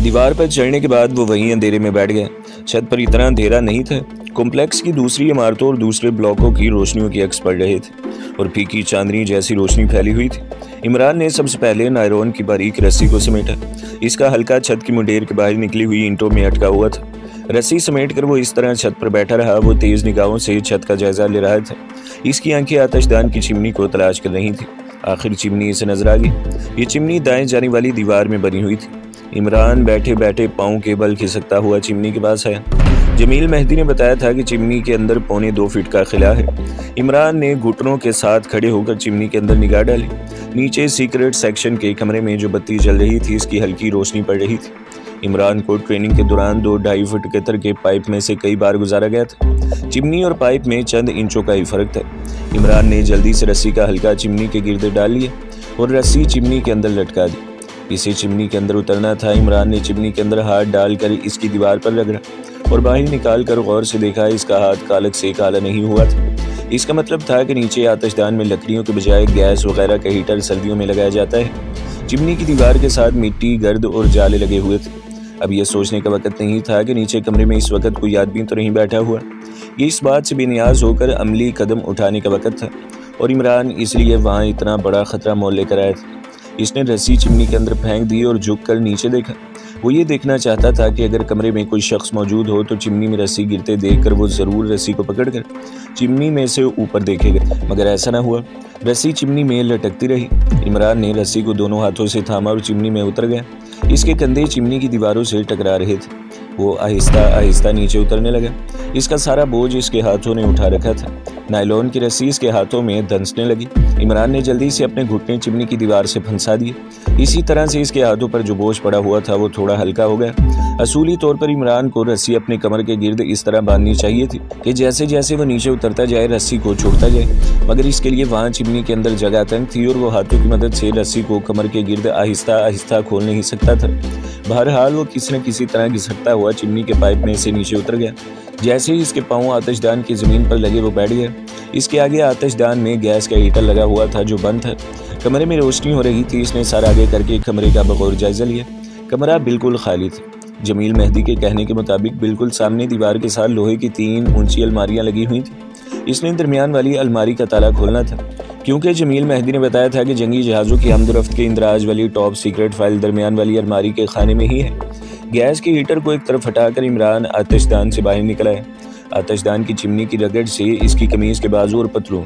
दीवार पर चढ़ने के बाद वो वहीं अंधेरे में बैठ गए। छत पर इतना अंधेरा नहीं था। कॉम्प्लेक्स की दूसरी इमारतों और दूसरे ब्लॉकों की रोशनियों के अक्स पड़ रहे थे और फीकी चांदनी जैसी रोशनी फैली हुई थी। इमरान ने सबसे पहले नायलॉन की बारीक रस्सी को समेटा। इसका हल्का छत की मुंडेर के बाहर निकली हुई ईंटों में अटका हुआ था। रस्सी समेट कर वो इस तरह छत पर बैठा रहा। वो तेज निगाहों से छत का जायजा ले रहा था। इसकी आंखें आतिशदान की चिमनी को तलाश कर रही थी। आखिर चिमनी इसे नजर आ गई। ये चिमनी दाएं जाने वाली दीवार में बनी हुई थी। इमरान बैठे बैठे पाँव के बल खिसकता हुआ चिमनी के पास आया। जमील मेहदी ने बताया था कि चिमनी के अंदर 2.25 फीट का खिला है। इमरान ने घुटनों के साथ खड़े होकर चिमनी के अंदर निगाह डाली। नीचे सीक्रेट सेक्शन के कमरे में जो बत्ती जल रही थी, इसकी हल्की रोशनी पड़ रही थी। इमरान को ट्रेनिंग के दौरान 2-2.5 फुट कतर के पाइप में से कई बार गुजारा गया था। चिमनी और पाइप में चंद इंचों का ही फर्क था। इमरान ने जल्दी से रस्सी का हल्का चिमनी के गिर्द डाल लिया और रस्सी चिमनी के अंदर लटका दी। इसे चिमनी के अंदर उतरना था। इमरान ने चिमनी के अंदर हाथ डालकर इसकी दीवार पर रगड़ा और बाहर निकाल कर गौर से देखा। इसका हाथ कालक से काला नहीं हुआ था। इसका मतलब था कि नीचे आतिशदान में लकड़ियों के बजाय गैस वगैरह का हीटर सर्दियों में लगाया जाता है। चिमनी की दीवार के साथ मिट्टी, गर्द और जाले लगे हुए थे। अब यह सोचने का वक्त नहीं था कि नीचे कमरे में इस वक्त कोई आदमी तो नहीं बैठा हुआ। ये इस बात से बेनियाज होकर अमली कदम उठाने का वक्त था और इमरान इसलिए वहाँ इतना बड़ा खतरा मोल लेकर आया था। इसने रस्सी चिमनी के अंदर फेंक दी और झुककर नीचे देखा। वो ये देखना चाहता था कि अगर कमरे में कोई शख्स मौजूद हो तो चिमनी में रस्सी गिरते देखकर वो ज़रूर रस्सी को पकड़कर चिमनी में से ऊपर देखेगा, मगर ऐसा ना हुआ। रस्सी चिमनी में लटकती रही। इमरान ने रस्सी को दोनों हाथों से थामा और चिमनी में उतर गया। इसके कंधे चिमनी की दीवारों से टकरा रहे थे। वो आहिस्ता आहिस्ता नीचे उतरने लगा। इसका सारा बोझ इसके हाथों ने उठा रखा था। नायलॉन की रस्सी इसके हाथों में धंसने लगी। इमरान ने जल्दी से अपने घुटने चिमनी की दीवार से फंसा दिए। इसी तरह से इसके हाथों पर जो बोझ पड़ा हुआ था वो थोड़ा हल्का हो गया। असूली तौर पर इमरान को रस्सी अपने कमर के गिर्द इस तरह बांधनी चाहिए थी कि जैसे जैसे वो नीचे उतरता जाए रस्सी को छोड़ता जाए, मगर इसके लिए वहाँ चिमनी के अंदर जगह तंग थी और वो हाथों की मदद से रस्सी को कमर के गिर्द आहिस्ता आहिस्ता खोल नहीं सकता था। बहरहाल वो किसी न किसी तरह घिसकता हुआ चिमनी के पाइप में से नीचे उतर गया। जैसे ही इसके पाँव आतिशदान की ज़मीन पर लगे वो बैठ गया। इसके आगे आतिशदान में गैस का हीटर लगा हुआ था जो बंद था। कमरे में रोशनी हो रही थी। इसने सर आगे करके कमरे का बगौर जायजा लिया। कमरा बिल्कुल खाली था। जमील मेहदी के कहने के मुताबिक बिल्कुल सामने दीवार के साथ लोहे की 3 ऊंची अलमारियां लगी हुई थी। इसने दरमियान वाली अलमारी का ताला खोलना था, क्योंकि जमील मेहदी ने बताया था कि जंगी जहाज़ों की आमदरफ्त के इंदराज वाली टॉप सीक्रेट फाइल दरमियान वाली अलमारी के खाने में ही है। गैस के हीटर को एक तरफ हटाकर इमरान आतिशदान से बाहर निकला है। आतिशदान की चिमनी की रगड़ से इसकी कमीज़ के बाजू और पतलून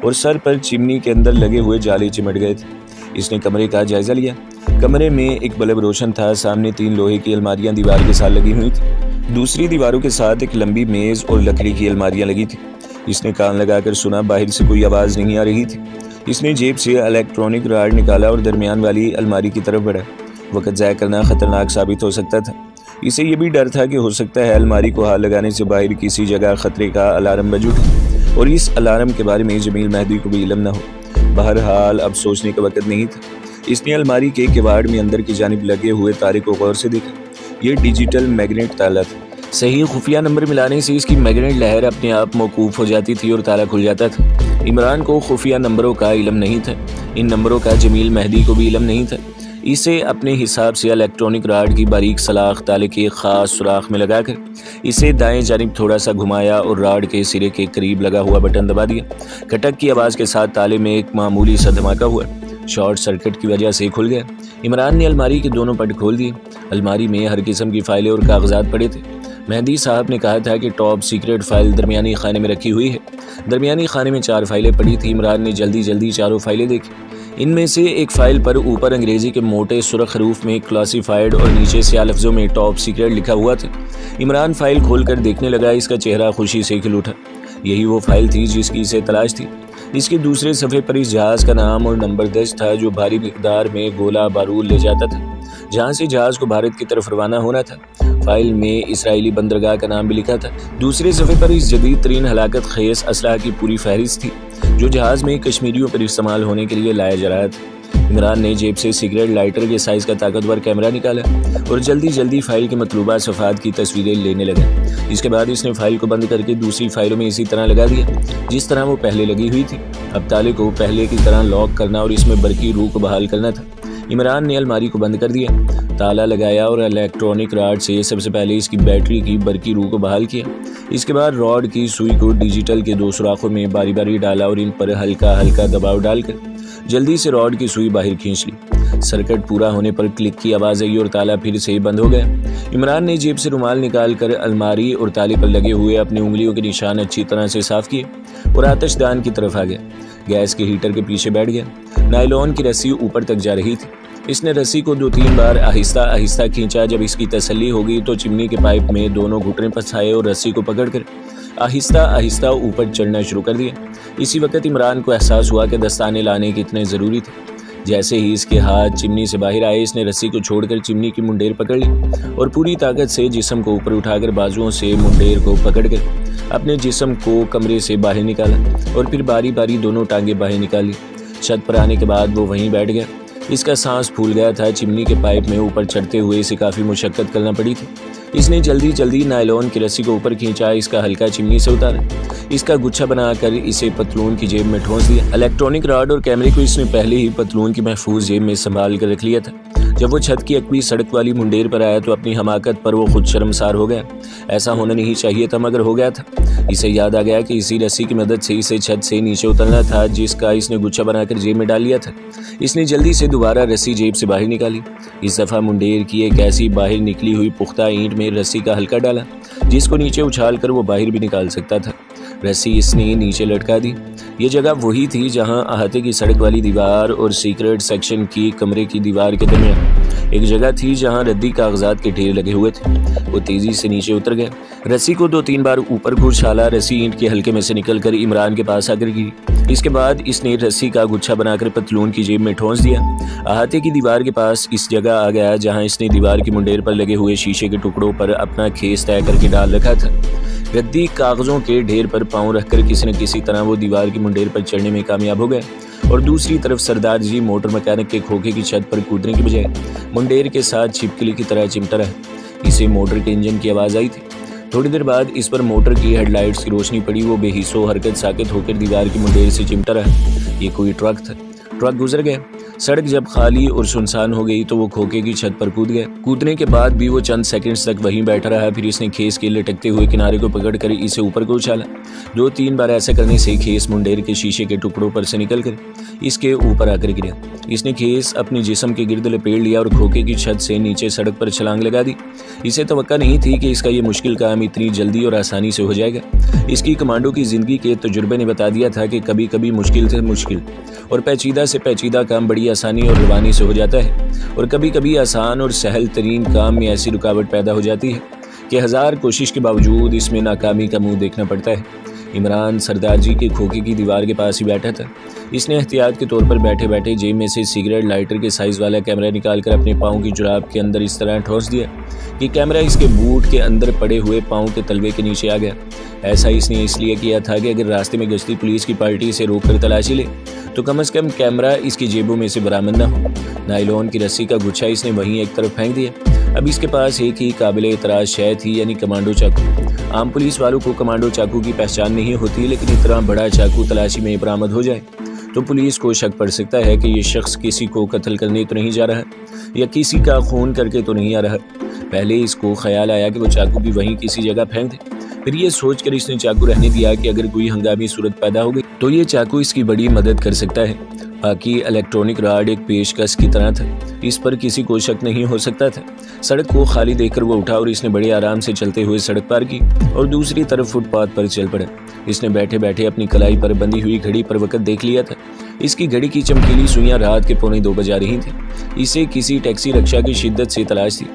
और सर पर चिमनी के अंदर लगे हुए जाले चिमट गए थे। इसने कमरे का जायजा लिया। कमरे में एक बल्ब रोशन था। सामने 3 लोहे की अलमारियां दीवार के साथ लगी हुई थी। दूसरी दीवारों के साथ एक लंबी मेज़ और लकड़ी की अलमारियां लगी थी। इसने कान लगाकर सुना। बाहर से कोई आवाज़ नहीं आ रही थी। इसने जेब से इलेक्ट्रॉनिक राड निकाला और दरमियान वाली अलमारी की तरफ बढ़ा। वक्त ज़ाया करना ख़तरनाक साबित हो सकता था। इसे ये भी डर था कि हो सकता है अलमारी को हाथ लगाने से बाहर किसी जगह खतरे का अलार्म बज उठे और इस अलार्म के बारे में जमील मेहदी को भी इल्म न हो। बहरहाल अब सोचने का वक्त नहीं था। इसने अलमारी के किवाड़ में अंदर की जानिब लगे हुए तारे को गौर से देखा। ये डिजिटल मैग्नेट ताला था। सही खुफिया नंबर मिलाने से इसकी मैग्नेट लहर अपने आप मौकूफ हो जाती थी और ताला खुल जाता था। इमरान को खुफिया नंबरों का इल्म नहीं था। इन नंबरों का जमील मेहदी को भी इल्म नहीं था। इसे अपने हिसाब से इलेक्ट्रॉनिक राड की बारीक सलाख ताले के ख़ास सुराख में लगाकर इसे दाएं जानिब थोड़ा सा घुमाया और राड के सिरे के करीब लगा हुआ बटन दबा दिया। खटक की आवाज़ के साथ ताले में एक मामूली सा धमाका हुआ। शॉर्ट सर्किट की वजह से खुल गया। इमरान ने अलमारी के दोनों पट खोल दिए। अलमारी में हर किस्म की फाइलें और कागजात पड़े थे। मेहदी साहब ने कहा था कि टॉप सीक्रेट फाइल दरमियानी खाने में रखी हुई है। दरमियानी खाने में 4 फाइलें पड़ी थी। इमरान ने जल्दी जल्दी चारों फाइलें देखी। इनमें से एक फ़ाइल पर ऊपर अंग्रेज़ी के मोटे सुरख हरूफ में क्लासीफाइड और नीचे स्याह लफ्ज़ों में टॉप सीक्रेट लिखा हुआ था। इमरान फ़ाइल खोलकर देखने लगा। इसका चेहरा खुशी से खिल उठा। यही वो फ़ाइल थी जिसकी इसे तलाश थी। इसके दूसरे सफ़े पर इस जहाज़ का नाम और नंबर दर्ज था जो भारी मिकदार में गोला बारूद ले जाता था, जहाँ से जहाज़ को भारत की तरफ रवाना होना था। फ़ाइल में इसराइली बंदरगाह का नाम भी लिखा था। दूसरे सफ़े पर इस जदीद तरीन हलाकत खेस असलाह की पूरी फहरिस्त थी जो जहाज़ में कश्मीरियों पर इस्तेमाल होने के लिए लाया जा रहा था। इमरान ने जेब से सिगरेट लाइटर के साइज़ का ताकतवर कैमरा निकाला और जल्दी जल्दी फ़ाइल के मतलूबा सफ़ात की तस्वीरें लेने लगा। इसके बाद इसने फ़ाइल को बंद करके दूसरी फ़ाइलों में इसी तरह लगा दिया जिस तरह वो पहले लगी हुई थी। अब ताले को पहले की तरह लॉक करना और इसमें बरकी रूह को बहाल करना था। इमरान ने अलमारी को बंद कर दिया। ताला लगाया और इलेक्ट्रॉनिक रॉड से सबसे पहले इसकी बैटरी की बरकी रूह को बहाल किया। इसके बाद रॉड की सुई को डिजिटल के 2 सुराखों में बारी बारी डाला और इन पर हल्का हल्का दबाव डालकर जल्दी से रॉड की सुई बाहर खींच ली। सर्किट पूरा होने पर क्लिक की आवाज़ आई और ताला फिर से बंद हो गया। इमरान ने जेब से रुमाल निकालकर अलमारी और ताले पर लगे हुए अपनी उंगलियों के निशान अच्छी तरह से साफ किए और आतिशदान की तरफ आ गया। गैस के हीटर के पीछे बैठ गया। नायलॉन की रस्सी ऊपर तक जा रही थी। इसने रस्सी को 2-3 बार आहिस्ता आहिस्ता खींचा। जब इसकी तसल्ली हो गई तो चिमनी के पाइप में दोनों घुटने फंसाए और रस्सी को पकड़कर आहिस्ता आहिस्ता ऊपर चढ़ना शुरू कर दिया। इसी वक्त इमरान को एहसास हुआ कि दस्ताने लाने कितने ज़रूरी थे। जैसे ही इसके हाथ चिमनी से बाहर आए, इसने रस्सी को छोड़कर चिमनी की मुंडेर पकड़ ली और पूरी ताकत से जिस्म को ऊपर उठाकर बाजुओं से मुंडेर को पकड़कर अपने जिस्म को कमरे से बाहर निकाला और फिर बारी बारी दोनों टांगे बाहर निकाली। छत पर आने के बाद वो वहीं बैठ गया। इसका सांस फूल गया था। चिमनी के पाइप में ऊपर चढ़ते हुए इसे काफ़ी मुशक्कत करना पड़ी थी। इसने जल्दी जल्दी नायलॉन की रस्सी को ऊपर खींचा, इसका हल्का चिमनी से उतारा, इसका गुच्छा बनाकर इसे पतलून की जेब में ठोंस दिया। इलेक्ट्रॉनिक रॉड और कैमरे को इसने पहले ही पतलून की महफूज जेब में संभाल कर रख लिया था। जब वो छत की अकवी सड़क वाली मुंडेर पर आया तो अपनी हमाकत पर वो खुद शर्मसार हो गया। ऐसा होना नहीं चाहिए था, मगर हो गया था। इसे याद आ गया कि इसी रस्सी की मदद से इसे छत से नीचे उतरना था, जिसका इसने गुच्छा बनाकर जेब में डाल लिया था। इसने जल्दी से दोबारा रस्सी जेब से बाहर निकाली। इस दफ़ा मुंडेर की एक ऐसी बाहर निकली हुई पुख्ता ईंट में रस्सी का हल्का डाला, जिसको नीचे उछाल कर वो बाहर भी निकाल सकता था। रस्सी इसने नीचे लटका दी। ये जगह वही थी जहां अहाते की सड़क वाली दीवार और सीक्रेट सेक्शन की कमरे की दीवार के दरमियान एक जगह थी जहां रद्दी कागजात के ढेर लगे हुए थे। वो तेजी से नीचे उतर गया। रस्सी को 2-3 बार ऊपर को उछाला। रस्सी ईंट के हल्के में से निकलकर इमरान के पास आकर गिरी। इसके बाद इसने रस्सी का गुच्छा बनाकर पतलून की जेब में ठोंस दिया। अहाते की दीवार के पास इस जगह आ गया जहां इसने दीवार की मुंडेर पर लगे हुए शीशे के टुकड़ों पर अपना खेस तय करके डाल रखा था। रद्दी कागजों के ढेर पर पांव रखकर किसी न किसी तरह वो दीवार की मुंडेर पर चढ़ने में कामयाब हो गया और दूसरी तरफ सरदार जी मोटर मैकेनिक के खोखे की छत पर कूदने की बजाय मुंडेर के साथ छिपकली की तरह चिमटा रहा। इसे मोटर के इंजन की आवाज़ आई थी। थोड़ी देर बाद इस पर मोटर की हेडलाइट्स की रोशनी पड़ी। वो बेहिसो हरकत साकित होकर दीवार की मुंडेर से चिमटा रहा। ये कोई ट्रक था। ट्रक गुजर गया। सड़क जब खाली और सुनसान हो गई तो वो खोखे की छत पर कूद गया। कूदने के बाद भी वो चंद सेकंड्स तक वहीं बैठा रहा। फिर इसने खेस के लटकते हुए किनारे को पकड़कर इसे ऊपर को उछाला। 2-3 बार ऐसा करने से खेस मुंडेर के शीशे के टुकड़ों पर से निकलकर इसके ऊपर आकर गिरा। इसने खेस अपने जिस्म के गिर्द लपेट लिया और खोखे की छत से नीचे सड़क पर छलांग लगा दी। इसे तवक्का नहीं थी कि इसका ये मुश्किल काम इतनी जल्दी और आसानी से हो जाएगा। इसकी कमांडो की जिंदगी के तजुर्बे ने बता दिया था कि कभी कभी मुश्किल से मुश्किल और पेचीदा से पेचीदा काम बड़ी आसानी और रवानी से हो जाता है, और कभी कभी आसान और सहल तरीन काम में ऐसी रुकावट पैदा हो जाती है कि 1000 कोशिश के बावजूद इसमें नाकामी का मुंह देखना पड़ता है। इमरान सरदार जी के खोखे की दीवार के पास ही बैठा था। इसने एहतियात के तौर पर बैठे बैठे जेब में से सिगरेट लाइटर के साइज वाला कैमरा निकालकर अपने पाँव की जुराब के अंदर इस तरह ठोस दिया कि कैमरा इसके बूट के अंदर पड़े हुए पाँव के तलवे के नीचे आ गया। ऐसा इसने इसलिए किया था कि अगर रास्ते में गश्ती पुलिस की पार्टी इसे रोककर तलाशी ले तो कम से कम कैमरा इसकी जेबों में से बरामद न हो। नायलॉन की रस्सी का गुच्छा इसने वहीं एक तरफ फेंक दिया। अब इसके पास एक ही काबिल एतराज़ शय थी, यानी कमांडो चाकू। आम पुलिस वालों को कमांडो चाकू की पहचान नहीं होती, लेकिन इतना बड़ा चाकू तलाशी में बरामद हो जाए तो पुलिस को शक पड़ सकता है कि ये शख्स किसी को कत्ल करने तो नहीं जा रहा या किसी का खून करके तो नहीं आ रहा। पहले इसको ख्याल आया कि वो चाकू भी वहीं किसी जगह फेंक दे। फिर ये सोचकर इसने चाकू रहने दिया कि अगर कोई हंगामी सूरत पैदा हो गई तो ये चाकू इसकी बड़ी मदद कर सकता है। बाकी इलेक्ट्रॉनिक रॉड एक पेशकश की तरह था, इस पर किसी को शक नहीं हो सकता था। सड़क को खाली देखकर वो उठा और इसने बड़े आराम से चलते हुए सड़क पार की और दूसरी तरफ फुटपाथ पर चल पड़ा। इसने बैठे बैठे अपनी कलाई पर बंधी हुई घड़ी पर वक्त देख लिया था। इसकी घड़ी की चमकीली सुइयां रात के 1:45 बजा रही थी। इसे किसी टैक्सी रिक्शा की शिद्दत से तलाश थी,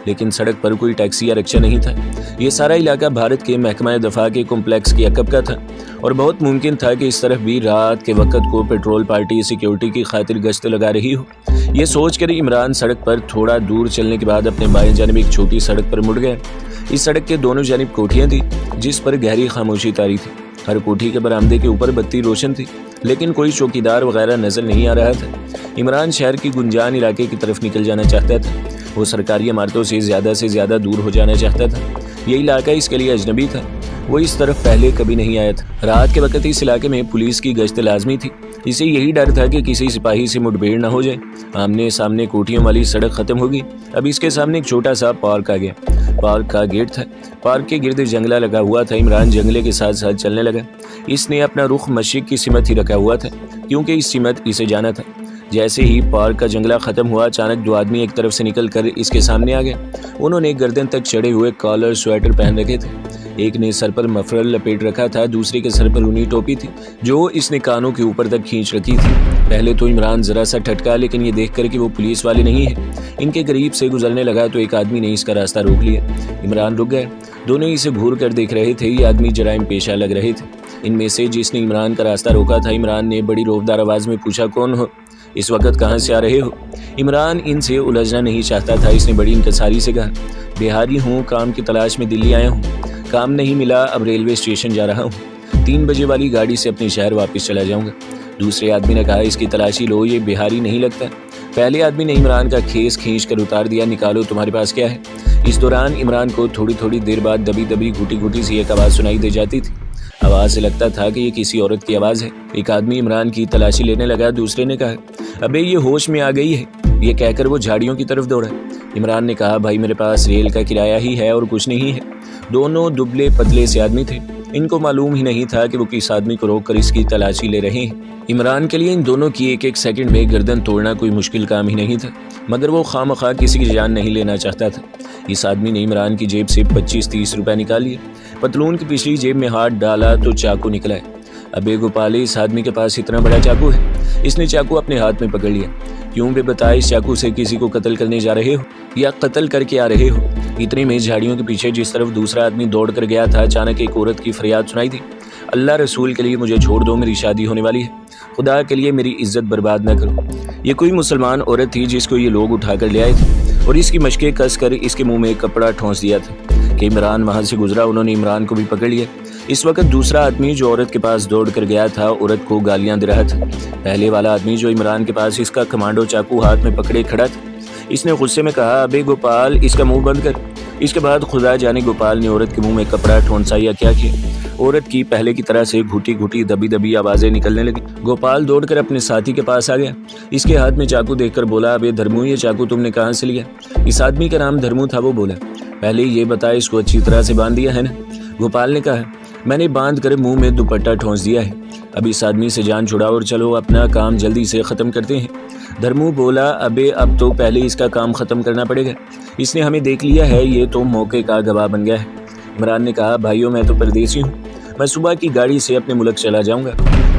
लेकिन सड़क पर कोई टैक्सी या रिक्शा नहीं था। ये सारा इलाका भारत के महकमा दफा के कॉम्प्लेक्स के अकब का था और बहुत मुमकिन था कि इस तरफ भी रात के वक्त को पेट्रोल पार्टी सिक्योरिटी की खातिर गश्त लगा रही हो। ये सोचकर इमरान सड़क पर थोड़ा दूर चलने के बाद अपने बाएं जानिब एक छोटी सड़क पर मुड़ गया। इस सड़क के दोनों जानिब कोठियाँ थी जिस पर गहरी खामोशी तारी थी। हर कोठी के बरामदे के ऊपर बत्ती रोशन थी, लेकिन कोई चौकीदार वगैरह नजर नहीं आ रहा था। इमरान शहर की गुंजान इलाके की तरफ निकल जाना चाहता था। वो सरकारी इमारतों से ज़्यादा दूर हो जाना चाहता था। ये इलाका इसके लिए अजनबी था। वो इस तरफ पहले कभी नहीं आया था। रात के वक्त इस इलाके में पुलिस की गश्त लाजमी थी। इसे यही डर था कि किसी सिपाही से मुठभेड़ न हो जाए। आमने सामने कोठियों वाली सड़क खत्म होगी। अब इसके सामने एक छोटा सा पार्क आ गया। पार्क का गेट था। पार्क के गिर्द जंगला लगा हुआ था। इमरान जंगले के साथ साथ चलने लगा। इसने अपना रुख मशरिक की सिमत ही रखा हुआ था, क्योंकि इस सिमत इसे जाना था। जैसे ही पार्क का जंगला खत्म हुआ, अचानक दो आदमी एक तरफ से निकल कर इसके सामने आ गए। उन्होंने गर्दन तक चढ़े हुए कॉलर स्वेटर पहन रखे थे। एक ने सर पर मफरल लपेट रखा था, दूसरे के सर पर ऊनी टोपी थी जो इसने कानों के ऊपर तक खींच रखी थी। पहले तो इमरान जरा सा ठटका, लेकिन ये देखकर कि वो पुलिस वाले नहीं है, इनके करीब से गुजरने लगा तो एक आदमी ने इसका रास्ता रोक लिया। इमरान रुक गए। दोनों इसे घूर कर देख रहे थे। ये आदमी जराइम पेशा लग रहे थे। इनमें से जिसने इमरान का रास्ता रोका था, इमरान ने बड़ी रौबदार आवाज में पूछा, कौन हो? इस वक्त कहाँ से आ रहे हो? इमरान इनसे उलझना नहीं चाहता था। इसने बड़ी इंकसारी से कहा, बिहारी हूँ, काम की तलाश में दिल्ली आया हूँ। काम नहीं मिला, अब रेलवे स्टेशन जा रहा हूँ। 3 बजे वाली गाड़ी से अपने शहर वापस चला जाऊँगा। दूसरे आदमी ने कहा, इसकी तलाशी लो, ये बिहारी नहीं लगता। पहले आदमी ने इमरान का खेस खींच कर उतार दिया, निकालो तुम्हारे पास क्या है। इस दौरान इमरान को थोड़ी थोड़ी देर बाद दबी दबी घुटी घुटी सी एक आवाज़ सुनाई दे जाती थी। आवाज़ से लगता था कि ये किसी औरत की आवाज़ है। एक आदमी इमरान की तलाशी लेने लगा। दूसरे ने कहा, अबे ये होश में आ गई है। ये कहकर वो झाड़ियों की तरफ दौड़ा। इमरान ने कहा, भाई मेरे पास रेल का किराया ही है और कुछ नहीं है। दोनों दुबले पतले से आदमी थे। इनको मालूम ही नहीं था कि वो किस आदमी को रोक कर इसकी तलाशी ले रहे हैं। इमरान के लिए इन दोनों की एक एक सेकंड में गर्दन तोड़ना कोई मुश्किल काम ही नहीं था, मगर वो खामखा किसी की जान नहीं लेना चाहता था। इस आदमी ने इमरान की जेब से 25-30 रुपए निकाल लिए। पतलून की पिछली जेब में हाथ डाला तो चाकू निकला है। अबे गोपाल, इस आदमी के पास इतना बड़ा चाकू है? इसने चाकू अपने हाथ में पकड़ लिया। क्यों बे बता, इस चाकू से किसी को कत्ल करने जा रहे हो या कत्ल करके आ रहे हो? इतने में झाड़ियों के पीछे जिस तरफ दूसरा आदमी दौड़ कर गया था, अचानक एक औरत की फरियाद सुनाई दी, अल्लाह रसूल के लिए मुझे छोड़ दो, मेरी शादी होने वाली है। खुदा के लिए मेरी इज्जत बर्बाद न करो। ये कोई मुसलमान औरत थी जिसको ये लोग उठा कर ले आए थे और इसकी मशकें कस कर इसके मुंह में एक कपड़ा ठोंस दिया था कि इमरान वहां से गुजरा। उन्होंने इमरान को भी पकड़ लिया। इस वक्त दूसरा आदमी जो औरत के पास दौड़ कर गया था, औरत को गालियां दे रहा था। पहले वाला आदमी जो इमरान के पास इसका कमांडो चाकू हाथ में पकड़े खड़ा था, इसने गुस्से में कहा, अबे गोपाल, इसका मुंह बंद कर। इसके बाद खुदा जाने गोपाल ने औरत के मुंह में कपड़ा ठोंसा या क्या किया। औरत की पहले की तरह से घुटी घुटी दबी दबी आवाजें निकलने लगी। गोपाल दौड़कर अपने साथी के पास आ गया। इसके हाथ में चाकू देखकर बोला, अबे धर्मू, ये चाकू तुमने कहाँ से लिया? इस आदमी का नाम धर्मू था। वो बोला, पहले ये बता, इसको अच्छी तरह से बांध दिया है ना? गोपाल ने कहा, मैंने बांध कर मुंह में दुपट्टा ठोंस दिया है। अब इस आदमी से जान छुड़ाओ और चलो अपना काम जल्दी से ख़त्म करते हैं। धर्मू बोला, अबे अब तो पहले इसका काम ख़त्म करना पड़ेगा। इसने हमें देख लिया है, ये तो मौके का गवाह बन गया है। इमरान ने कहा, भाइयों, मैं तो परदेसी हूँ, मैं सुबह की गाड़ी से अपने मुल्क चला जाऊँगा।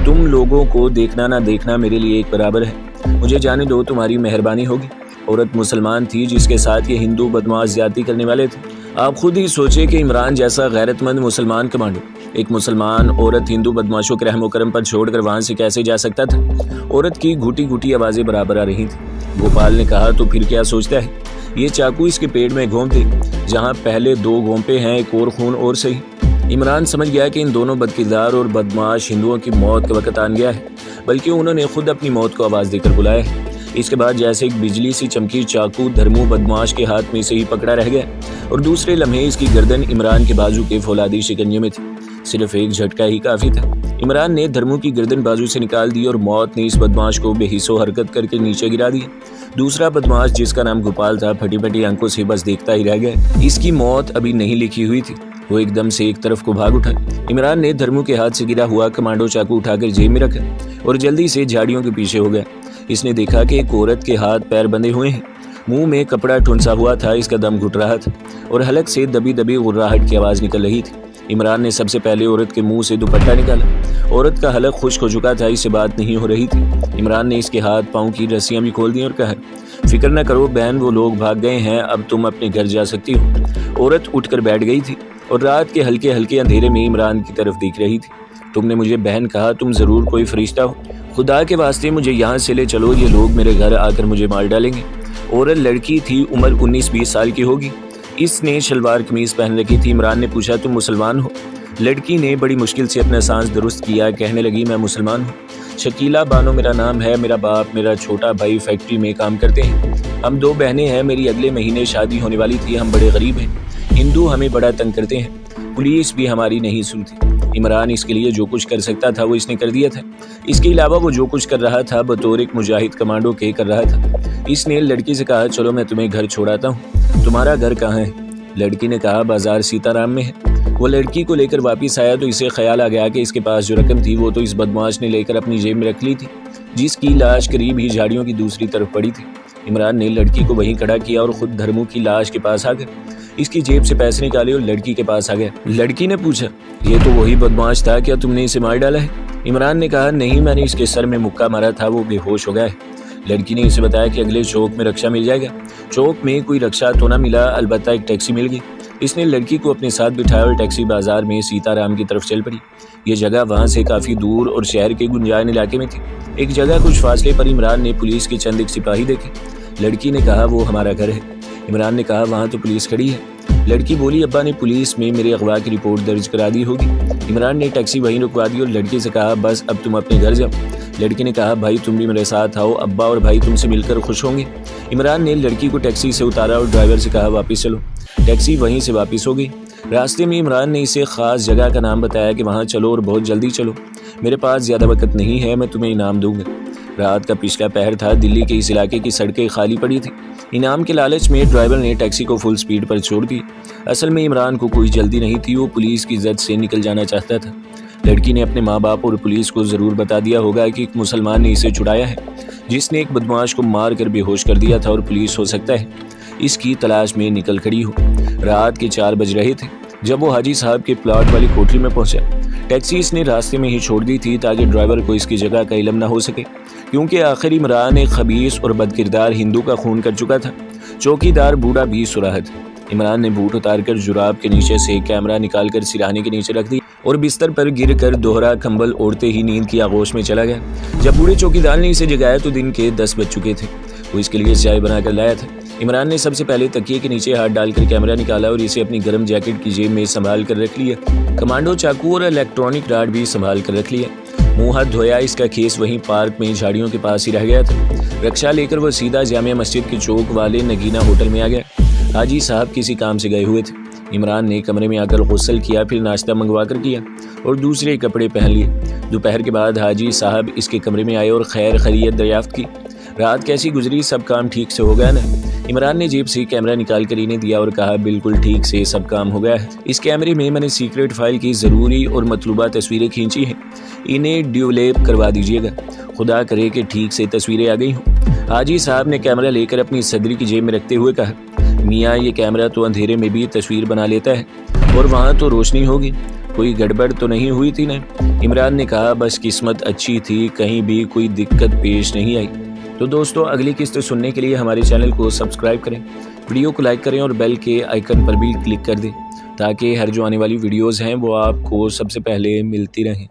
तुम लोगों को देखना ना देखना मेरे लिए एक बराबर है। मुझे जाने दो, तुम्हारी मेहरबानी होगी। औरत मुसलमान थी जिसके साथ ये हिंदू बदमाश ज्यादती करने वाले थे। आप खुद ही सोचे कि इमरान जैसा गैरतमंद मुसलमान कमांडो एक मुसलमान औरत हिंदू बदमाशों के रहमो करम पर छोड़कर वहां से कैसे जा सकता था। औरत की घुटी घुटी आवाजें बराबर आ रही थी। गोपाल ने कहा, तो फिर क्या सोचता है? ये चाकू इसके पेट में घोंप दे। जहाँ पहले 2 घोंपे हैं, एक और खून और सही। इमरान समझ गया कि इन दोनों बदकिरदार और बदमाश हिंदुओं की मौत का वक्त आन गया है, बल्कि उन्होंने खुद अपनी मौत को आवाज़ देकर बुलाया है। इसके बाद जैसे एक बिजली सी चमकी चाकू धर्मू बदमाश के हाथ में से ही पकड़ा रह गया और दूसरे लम्हे इसकी गर्दन इमरान के बाजू के फौलादी शिकंजे में थी। सिर्फ एक झटका ही काफ़ी था। इमरान ने धर्मू की गर्दन बाजू से निकाल दी और मौत ने इस बदमाश को बेहिस्सो हरकत करके नीचे गिरा दिया। दूसरा बदमाश जिसका नाम गोपाल था, फटी फटी आंखों से बस देखता ही रह गया। इसकी मौत अभी नहीं लिखी हुई थी। वो एकदम से एक तरफ को भाग उठा। इमरान ने धर्मू के हाथ से गिरा हुआ कमांडो चाकू उठाकर जेब में रखा और जल्दी से झाड़ियों के पीछे हो गया। इसने देखा कि एक औरत के हाथ पैर बंधे हुए हैं, मुंह में कपड़ा ठुंसा हुआ था, इसका दम घुट रहा था और हलक से दबी दबी गुर्राहट की आवाज़ निकल रही थी। इमरान ने सबसे पहले औरत के मुंह से दुपट्टा निकाला। औरत का हलक खुश्क हो चुका था, इससे बात नहीं हो रही थी। इमरान ने इसके हाथ पाँव की रस्सियाँ भी खोल दी और कहा, फिक्र न करो बहन, वो लोग भाग गए हैं, अब तुम अपने घर जा सकती हो। औरत उठकर बैठ गई थी और रात के हल्के हल्के अंधेरे में इमरान की तरफ देख रही थी। तुमने मुझे बहन कहा, तुम ज़रूर कोई फरिश्ता हो। खुदा के वास्ते मुझे यहाँ से ले चलो, ये लोग मेरे घर आकर मुझे मार डालेंगे। औरत लड़की थी, उम्र 19-20 साल की होगी। इसने शलवार कमीज़ पहन रखी थी। इमरान ने पूछा, तुम मुसलमान हो? लड़की ने बड़ी मुश्किल से अपना सांस दुरुस्त किया, कहने लगी, मैं मुसलमान हूँ। शकीला बानो मेरा नाम है। मेरा बाप, मेरा छोटा भाई फैक्ट्री में काम करते हैं। हम 2 बहनें हैं। मेरी अगले महीने शादी होने वाली थी। हम बड़े गरीब हैं। हिंदू हमें बड़ा तंग करते हैं। पुलिस भी हमारी नहीं सुनती। इमरान इसके लिए जो कुछ कर सकता था वो इसने कर दिया था। इसके अलावा वो जो कुछ कर रहा था बतौर एक मुजाहिद कमांडो के कर रहा था। इसने लड़की से कहा, चलो मैं तुम्हें घर छोड़ाता हूँ, तुम्हारा घर कहाँ है? लड़की ने कहा, बाजार सीताराम में है। वो लड़की को लेकर वापस आया तो इसे ख्याल आ गया कि इसके पास जो रकम थी वो तो इस बदमाश ने लेकर अपनी जेब में रख ली थी, जिसकी लाश करीब ही झाड़ियों की दूसरी तरफ पड़ी थी। इमरान ने लड़की को वहीं खड़ा किया और खुद धर्मू की लाश के पास आ गया। इसकी जेब से पैसे निकाले और लड़की के पास आ गया। लड़की ने पूछा, ये तो वही बदमाश था, क्या तुमने इसे मार डाला है? इमरान ने कहा, नहीं, मैंने इसके सर में मुक्का मारा था, वो बेहोश हो गया है। लड़की ने इसे बताया कि अगले चौक में रक्षा मिल जाएगा। चौक में कोई रक्षा तो ना मिला, अलबत्ता एक टैक्सी मिल गई। इसने लड़की को अपने साथ बिठाया और टैक्सी बाजार में सीताराम की तरफ चल पड़ी। ये जगह वहाँ से काफ़ी दूर और शहर के गुंजान इलाके में थी। एक जगह कुछ फासले पर इमरान ने पुलिस के चंद एक सिपाही देखे। लड़की ने कहा, वो हमारा घर है। इमरान ने कहा, वहाँ तो पुलिस खड़ी है। लड़की बोली, अब्बा ने पुलिस में मेरे अगवा की रिपोर्ट दर्ज करा दी होगी। इमरान ने टैक्सी वहीं रुकवा दी और लड़की से कहा, बस अब तुम अपने घर जाओ। लड़की ने कहा, भाई तुम भी मेरे साथ आओ, अब्बा और भाई तुमसे मिलकर खुश होंगे। इमरान ने लड़की को टैक्सी से उतारा और ड्राइवर से कहा, वापस चलो। टैक्सी वहीं से वापस हो गई। रास्ते में इमरान ने इसे खास जगह का नाम बताया कि वहाँ चलो और बहुत जल्दी चलो, मेरे पास ज़्यादा वक्त नहीं है, मैं तुम्हें इनाम दूंगा। रात का पिछला पहर था। दिल्ली के इस इलाके की सड़कें खाली पड़ी थी। इनाम के लालच में ड्राइवर ने टैक्सी को फुल स्पीड पर छोड़ दी। असल में इमरान को कोई जल्दी नहीं थी, वो पुलिस की जद से निकल जाना चाहता था। लड़की ने अपने माँ बाप और पुलिस को ज़रूर बता दिया होगा कि एक मुसलमान ने इसे छुड़ाया है, जिसने एक बदमाश को मार कर बेहोश कर दिया था, और पुलिस हो सकता है इसकी तलाश में निकल खड़ी हो। रात के 4 बज रहे थे जब वो हाजी साहब के प्लॉट वाली कोठरी में पहुंचा। टैक्सी इसने रास्ते में ही छोड़ दी थी ताकि ड्राइवर को इसकी जगह का इल्म न हो सके, क्योंकि आखिर इमरान एक खबीस और बदकिरदार हिंदू का खून कर चुका था। चौकीदार बूढ़ा भी सुराह था। इमरान ने बूट उतारकर जुराब के नीचे से कैमरा निकालकर सिरहाने के नीचे रख दी और बिस्तर पर गिरकर दोहरा कंबल ओढ़ते ही नींद की आगोश में चला गया। जब बूढ़े चौकीदार ने इसे जगाया तो दिन के 10 बज चुके थे। वो इसके लिए चाय बनाकर लाया था। इमरान ने सबसे पहले तकिए के नीचे हाथ डालकर कैमरा निकाला और इसे अपनी गर्म जैकेट की जेब में संभाल कर रख लिया। कमांडो चाकू और इलेक्ट्रॉनिक राड भी संभाल कर रख लिया। मुंह हाथ धोया। इसका केस वहीं पार्क में झाड़ियों के पास ही रह गया था। रक्षा लेकर वो सीधा जामिया मस्जिद के चौक वाले नगीना होटल में आ गया। हाजी साहब किसी काम से गए हुए थे। इमरान ने कमरे में आकर गुस्ल किया, फिर नाश्ता मंगवा कर किया और दूसरे कपड़े पहन लिए। दोपहर के बाद हाजी साहब इसके कमरे में आए और खैर खैरियत दरियाफ्त की। रात कैसी गुजरी? सब काम ठीक से हो गया ना? इमरान ने जेब से कैमरा निकाल कर इन्हें दिया और कहा, बिल्कुल ठीक से सब काम हो गया है। इस कैमरे में मैंने सीक्रेट फाइल की ज़रूरी और मतलूबा तस्वीरें खींची हैं, इन्हें ड्यूलेप करवा दीजिएगा। खुदा करे कि ठीक से तस्वीरें आ गई हों। हाजी साहब ने कैमरा लेकर अपनी सदरी की जेब में रखते हुए कहा, मियाँ ये कैमरा तो अंधेरे में भी तस्वीर बना लेता है और वहाँ तो रोशनी होगी, कोई गड़बड़ तो नहीं हुई थी ना? इमरान ने कहा, बस किस्मत अच्छी थी, कहीं भी कोई दिक्कत पेश नहीं आई। तो दोस्तों, अगली किस्त सुनने के लिए हमारे चैनल को सब्सक्राइब करें, वीडियो को लाइक करें और बेल के आइकन पर भी क्लिक कर दें, ताकि हर जो आने वाली वीडियोज़ हैं वो आपको सबसे पहले मिलती रहें।